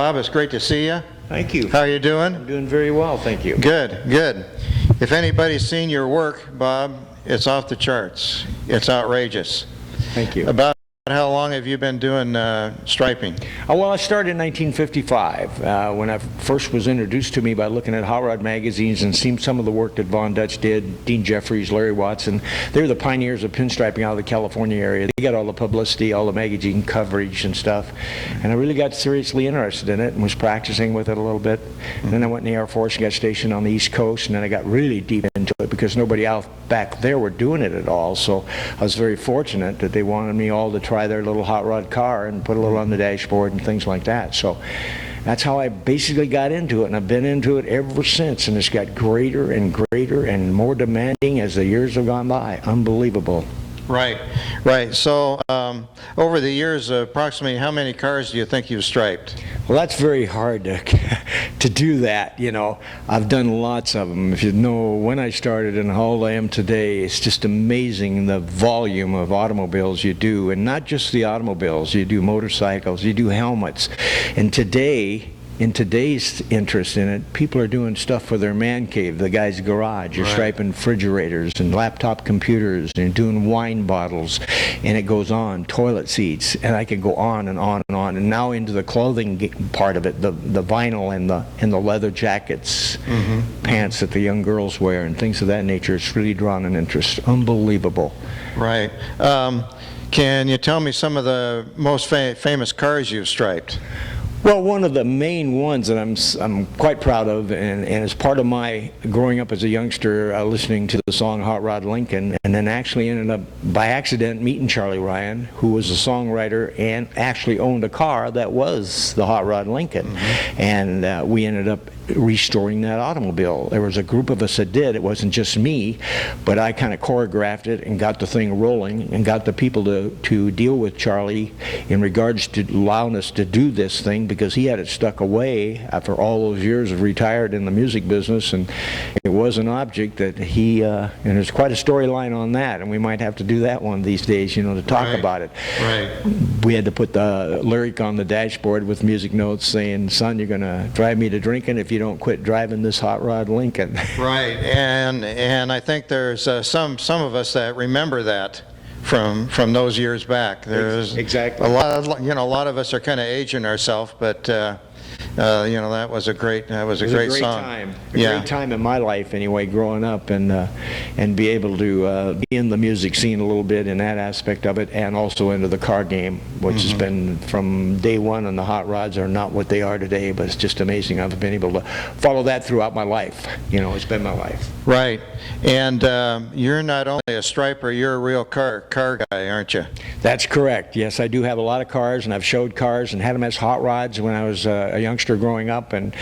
Bob, it's great to see you. Thank you. How are you doing? I'm doing very well, thank you. Good, good. If anybody's seen your work, Bob, it's off the charts. It's outrageous. Thank you. About how long have you been doing striping? Well, I started in 1955 when I first was introduced to me by looking at hot rod magazines and seeing some of the work that Von Dutch did, Dean Jeffries, Larry Watson. They were the pioneers of pinstriping out of the California area. They got all the publicity, all the magazine coverage and stuff. And I really got seriously interested in it and was practicing with it a little bit. And then I went in the Air Force and got stationed on the East Coast, and then I got really deep into it because nobody out back there were doing it at all. So I was very fortunate that they wanted me all to try their little hot rod car and put a little on the dashboard and things like that. So that's how I basically got into it, and I've been into it ever since, and it's got greater and greater and more demanding as the years have gone by. Unbelievable. Right, right. So over the years, approximately how many cars do you think you've striped? Well, that's very hard to do that, you know. I've done lots of them. If you know when I started and how old I am today, it's just amazing the volume of automobiles you do, and not just the automobiles. You do motorcycles, you do helmets, and today, in today's interest in it, people are doing stuff for their man cave, the guy's garage. You're striping refrigerators and laptop computers and doing wine bottles, and it goes on, toilet seats, and I could go on and on and on. And now into the clothing part of it, the vinyl and the leather jackets, pants that the young girls wear and things of that nature. It's really drawn an interest. Unbelievable. Right. Can you tell me some of the most famous cars you've striped? Well, one of the main ones that I'm quite proud of, and as part of my growing up as a youngster, listening to the song Hot Rod Lincoln, and then actually ended up by accident meeting Charlie Ryan, who was a songwriter and actually owned a car that was the Hot Rod Lincoln. And we ended up restoring that automobile. There was a group of us that did. It wasn't just me, but I kind of choreographed it and got the thing rolling and got the people to deal with Charlie in regards to allowing us to do this thing, because he had it stuck away after all those years of retired in the music business, and it was an object that he and there's quite a storyline on that, and we might have to do that one these days, you know, to talk about it. Right. We had to put the lyric on the dashboard with music notes saying, "Son, you're gonna drive me to drinking if you don't quit driving this hot rod Lincoln." Right. And I think there's some of us that remember that from those years back. There's exactly a lot of us are kind of aging ourselves, but you know, that was a great song. Time. A great time in my life anyway, growing up, and be able to be in the music scene a little bit in that aspect of it, and also into the car game, which has been from day one. And the hot rods are not what they are today, but it's just amazing. I've been able to follow that throughout my life. You know, it's been my life. Right. And you're not only a striper, you're a real car guy, aren't you? That's correct. Yes, I do have a lot of cars, and I've showed cars and had them as hot rods when I was a youngster growing up, and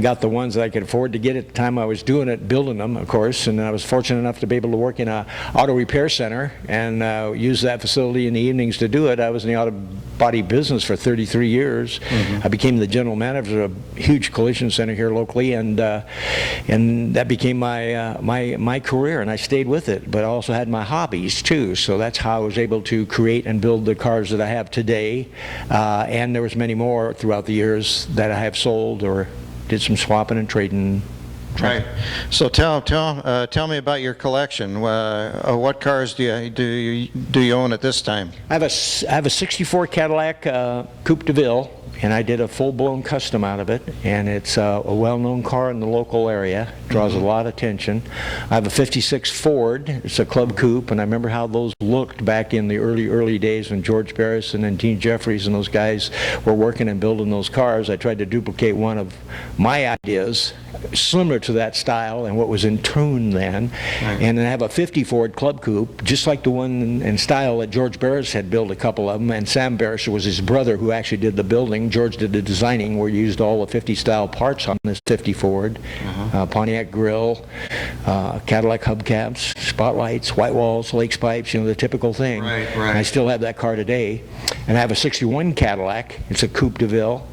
got the ones that I could afford to get at the time I was doing it, building them, of course. And I was fortunate enough to be able to work in a auto repair center and use that facility in the evenings to do it. I was in the auto body business for 33 years. I became the general manager of a huge collision center here locally, and that became my career, and I stayed with it. But I also had my hobbies too, so that's how I was able to create and build the cars that I have today. And there was many more throughout the years that I have sold or did some swapping and trading. Right. So tell me about your collection. What cars do you own at this time? I have a '64 Cadillac Coupe de Ville, and I did a full-blown custom out of it, and it's a well-known car in the local area. Draws a lot of attention. I have a '56 Ford. It's a club coupe, and I remember how those looked back in the early days when George Barrison and Dean Jeffries and those guys were working and building those cars. I tried to duplicate one of my ideas similar to that style and what was in tune then. And then I have a '50 Ford club coupe, just like the one in style that George Barris had built a couple of them, and Sam Barris was his brother who actually did the building. George did the designing, where he used all the '50 style parts on this '50 Ford. Pontiac grill, Cadillac hubcaps, spotlights, white walls, lakes pipes, you know, the typical thing. And I still have that car today. And I have a '61 Cadillac. It's a Coupe de Ville,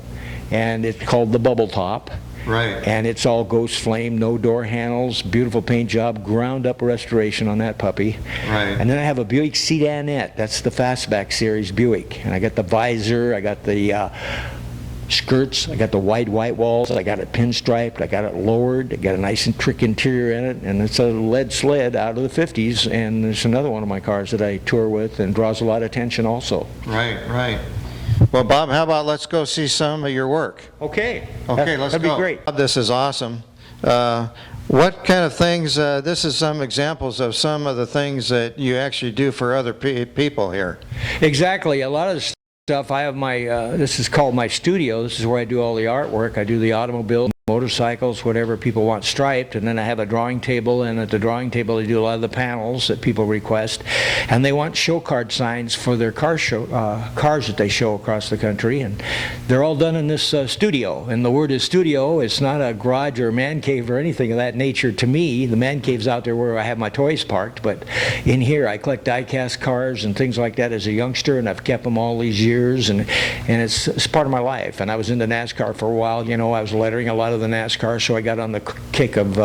and it's called the Bubble Top. And it's all ghost flame, no door handles, beautiful paint job, ground up restoration on that puppy. And then I have a Buick Sedanette. That's the Fastback series Buick. And I got the visor, I got the skirts. I got the wide white walls. I got it pinstriped. I got it lowered. I got a nice and trick interior in it, and it's a lead sled out of the 50s. And there's another one of my cars that I tour with and draws a lot of attention also. Right, right. Well, Bob, how about let's go see some of your work? Okay. Okay, let's go. That'd be great. This is awesome. What kind of things, this is some examples of some of the things that you actually do for other people here. Exactly. A lot of the stuff, I have my, this is called my studio. This is where I do all the artwork. I do the automobile, motorcycles, whatever people want striped, and then I have a drawing table, and at the drawing table I do a lot of the panels that people request, and they want show card signs for their cars that they show across the country, and they're all done in this studio. And the word is studio. It's not a garage or a man cave or anything of that nature to me. The man cave's out there where I have my toys parked, but in here I collect die-cast cars and things like that as a youngster, and I've kept them all these years, and it's part of my life. And I was into NASCAR for a while. You know, I was lettering a lot of the NASCAR, so I got on the kick of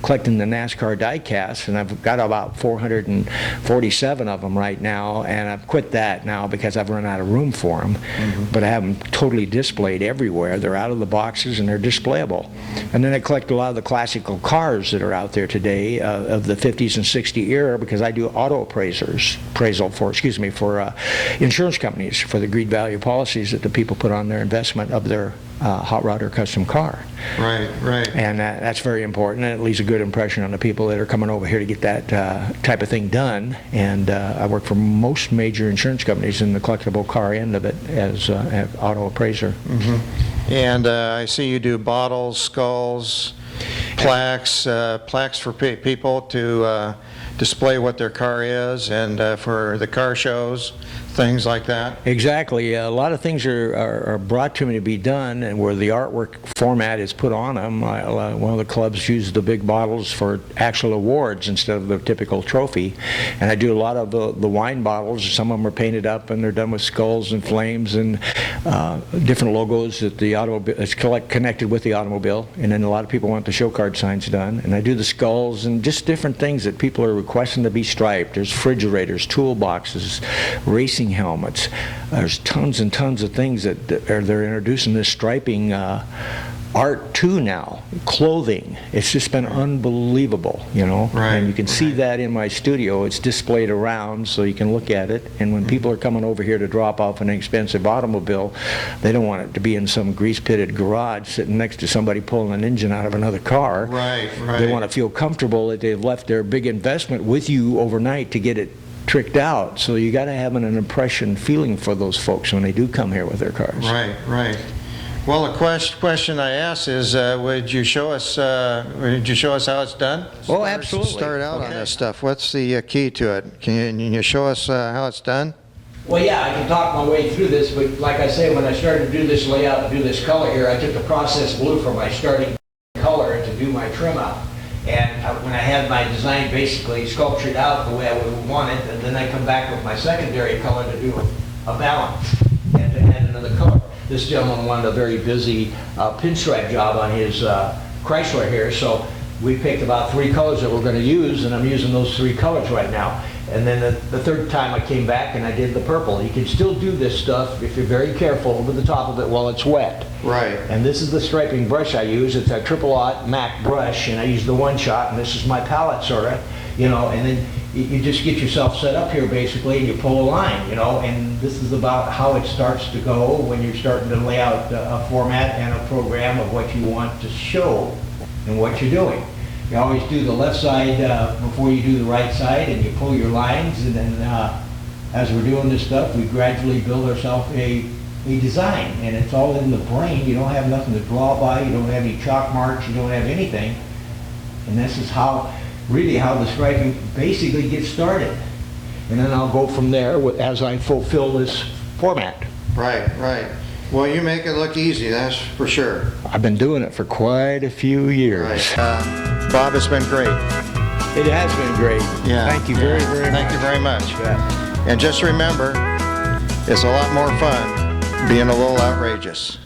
collecting the NASCAR die-casts, and I've got about 447 of them right now, and I've quit that now because I've run out of room for them. But I have them totally displayed everywhere. They're out of the boxes and they're displayable. And then I collect a lot of the classical cars that are out there today of the 50s and 60s era, because I do auto appraisal for insurance companies for the agreed value policies that the people put on their investment of their hot rod or custom car. Right, right. And that's very important, and it leaves a good impression on the people that are coming over here to get that type of thing done. And I work for most major insurance companies in the collectible car end of it as an auto appraiser. And I see you do bottles, skulls, plaques, plaques for people to display what their car is, and for the car shows, things like that. Exactly. A lot of things are brought to me to be done, and where the artwork format is put on them. One of the clubs uses the big bottles for actual awards instead of the typical trophy. And I do a lot of the wine bottles. Some of them are painted up and they're done with skulls and flames and different logos that the automobile is connected with the automobile. And then a lot of people want the show card signs done. And I do the skulls and just different things that people are requesting to be striped. There's refrigerators, toolboxes, racing helmets. There's tons and tons of things that they're introducing this striping art to now. Clothing. It's just been unbelievable, you know. Right, and you can see that in my studio. It's displayed around so you can look at it. And when people are coming over here to drop off an expensive automobile, they don't want it to be in some grease-pitted garage sitting next to somebody pulling an engine out of another car. Right, right. They want to feel comfortable that they've left their big investment with you overnight to get it tricked out. So you got to have an impression feeling for those folks when they do come here with their cars. Right, right. Well, the question I ask is, would you show us how it's done? Oh, absolutely. Start out on this stuff. What's the key to it? Can you show us how it's done? Well, yeah, I can talk my way through this, but like I say, when I started to do this layout and do this color here, I took the processed blue from my starting color to do my trim out. And when I had my design basically sculptured out the way I would want it, and then I come back with my secondary color to do a balance and to add another color. This gentleman wanted a very busy pinstripe job on his Chrysler here, so we picked about 3 colors that we're going to use, and I'm using those 3 colors right now. And then the third time I came back and I did the purple. You can still do this stuff if you're very careful over the top of it while it's wet. Right. And this is the striping brush I use. It's a 0.0 MAC brush, and I use the one shot, and this is my palette sort of, you know, and then you just get yourself set up here basically, and you pull a line, you know, and this is about how it starts to go when you're starting to lay out a format and a program of what you want to show and what you're doing. You always do the left side before you do the right side, and you pull your lines, and then as we're doing this stuff, we gradually build ourselves a design, and it's all in the brain. You don't have nothing to draw by, you don't have any chalk marks, you don't have anything, and this is how the striping basically gets started. And then I'll go from there as I fulfill this format. Right, right. Well, you make it look easy, that's for sure. I've been doing it for quite a few years. Right. Bob, it's been great. It has been great. Yeah. Thank you very, very much. Thank you very much. Yeah. And just remember, it's a lot more fun being a little outrageous.